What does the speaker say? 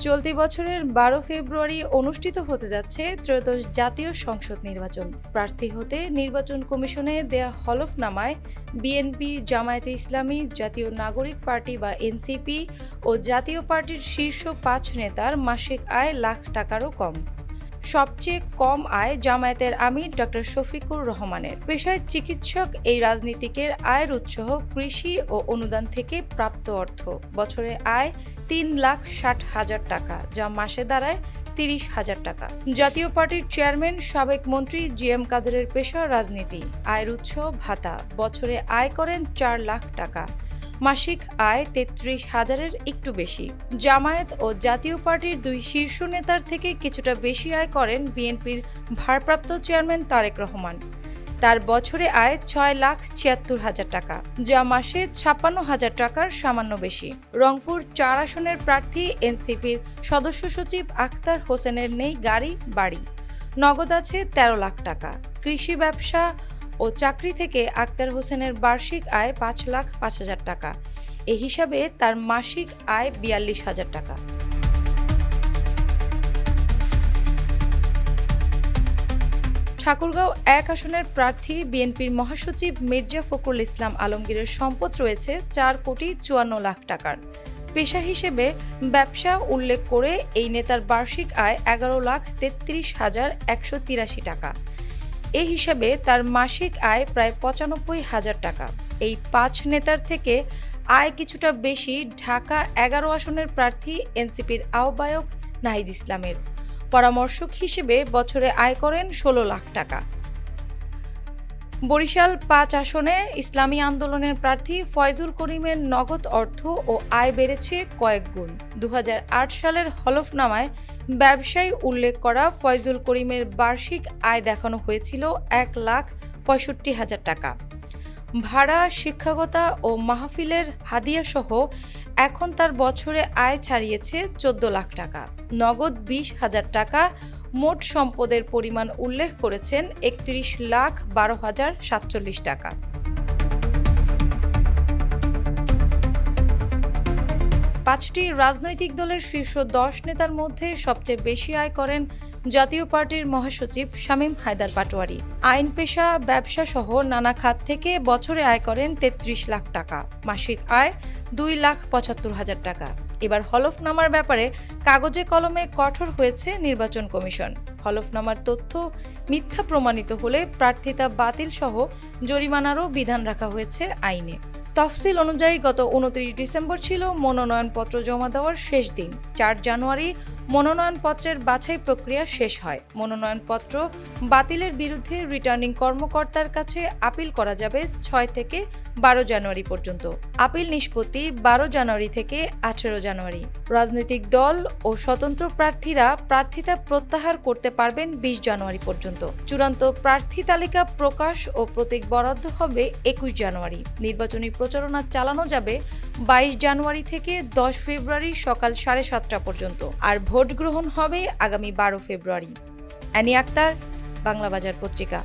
চলতি বছরের ১২ ফেব্রুয়ারি অনুষ্ঠিত হতে যাচ্ছে ত্রয়োদশ জাতীয় সংসদ নির্বাচন। প্রার্থী হতে নির্বাচন কমিশনে দেয়া হলফনামায় বিএনপি, জামায়াতে ইসলামী, জাতীয় নাগরিক পার্টি বা এনসিপি ও জাতীয় পার্টির শীর্ষ ৫ নেতার মাসিক আয় লাখ টাকারও কম। সবচেয়ে কম আয় জামায়াতের আমির ডক্টর শফিকুর রহমানের। পেশায় চিকিৎসক এই রাজনীতিকের আয়ের উৎস কৃষি ও অনুদান থেকে প্রাপ্ত অর্থ। বছরে আয় ৩,৬০,০০০ টাকা, যা মাসে দাঁড়ায় ৩০,০০০ টাকা। জাতীয় পার্টির চেয়ারম্যান সাবেক মন্ত্রী জিএম কাদেরের পেশা রাজনীতি, আয়ের উৎস ভাতা। বছরে আয় করেন ৪ লাখ টাকা, মাসিক আয় ৩৩,০০০-এর একটু বেশি। জামায়াত ও জাতীয় পার্টির দুই শীর্ষ নেতার থেকে কিছুটা বেশি আয় করেন বিএনপির ভারপ্রাপ্ত চেয়ারম্যান তারেক রহমান। তার বছরে আয় ৬,৭৬,০০০ টাকা, যা মাসে ৫৬,০০০ টাকার সামান্য বেশি। রংপুর ৪ আসনের প্রার্থী এনসিপির সদস্য সচিব আখতার হোসেনের নেই গাড়ি বাড়ি, নগদ আছে ১৩ লাখ টাকা। কৃষি, ব্যবসা ও চাকরি থেকে আখতার হোসেনের বার্ষিক আয় ৫,০৫,০০০ টাকা। এ হিসাবে তার মাসিক আয় ৪২,০০০ টাকা। ঠাকুরগাঁও ১ আসনের প্রার্থী বিএনপির মহাসচিব মির্জা ফখরুল ইসলাম আলমগীরের সম্পদ রয়েছে ৪,৫৪,০০,০০০ টাকার। পেশা হিসেবে ব্যবসা উল্লেখ করে এই নেতার বার্ষিক আয় ১১,৩৩,১৮৩ টাকা। এ হিসাবে তার মাসিক আয় প্রায় ৯৫,০০০ টাকা। এই ৫ নেতার থেকে আয় কিছুটা বেশি ঢাকা ১১ আসনের প্রার্থী এনসিপির আহ্বায়ক নাহিদ ইসলামের। পরামর্শক হিসেবে বছরে আয় করেন ১৬ লাখ টাকা। বরিশাল ৫ আসনে ইসলামী আন্দোলনের প্রার্থী ফয়জুল করিমের নগদ অর্থ ও আয় বেড়েছে কয়েক গুণ। ২০০৮ সালের হলফনামায় ব্যবসায় উল্লেখ করা ফয়জুল করিমের বার্ষিক আয় দেখানো হয়েছিল ১,৬৫,০০০ টাকা। ভাড়া, শিক্ষকতা ও মাহফিলের হাদিয়াসহ এখন তার বছরে আয় ছাড়িয়েছে ১৪ লাখ টাকা। নগদ ২০,০০০ টাকা। মোট সম্পদের পরিমাণ উল্লেখ করেছেন ৩১,১২,০৪৭ টাকা। পাঁচটি রাজনৈতিক দলের শীর্ষ ১০ নেতার মধ্যে সবচেয়ে বেশি আয় করেন জাতীয় পার্টির মহাসচিব শামীম হায়দার পাটোয়ারি। আইন, পেশা, ব্যবসা সহ নানা খাত থেকে বছরে আয় করেন ৩৩ লাখ টাকা। মাসিক আয় ২,৭৫,০০০ টাকা। এবার হলফনামার ব্যাপারে কাগজে কলমে কঠোর হয়েছে নির্বাচন কমিশন। হলফনামার তথ্য মিথ্যা প্রমাণিত হলে প্রার্থিতা বাতিল সহ জরিমানারও বিধান রাখা হয়েছে আইনে। তফসিল অনুযায়ী গত ২৯ ডিসেম্বর ছিল মনোনয়নপত্র জমা দেওয়ার শেষ দিন। ৪ জানুয়ারি মনোনয়নপত্রের বাছাই প্রক্রিয়া শেষ হয়। মনোনয়নপত্র বাতিলের বিরুদ্ধে রিটার্নিং কর্মকর্তার কাছে আপিল করা যাবে ৬ থেকে ১২ জানুয়ারি পর্যন্ত। আপিল নিষ্পত্তি ১২ জানুয়ারি থেকে ১৮ জানুয়ারি। রাজনৈতিক দল ও স্বতন্ত্র প্রার্থীরা প্রার্থিতা প্রত্যাহার করতে পারবেন ২০ জানুয়ারি পর্যন্ত। চূড়ান্ত প্রার্থী তালিকা প্রকাশ ও প্রতীক বরাদ্দ হবে ২১ জানুয়ারি। নির্বাচনী প্রচারণা চালানো যাবে ২২ জানুয়ারি থেকে ১০ ফেব্রুয়ারি সকাল ৭:৩০ পর্যন্ত। আর ভোট গ্রহণ হবে আগামী ১২ ফেব্রুয়ারি। অ্যানি আক্তার, বাংলা বাজার পত্রিকা।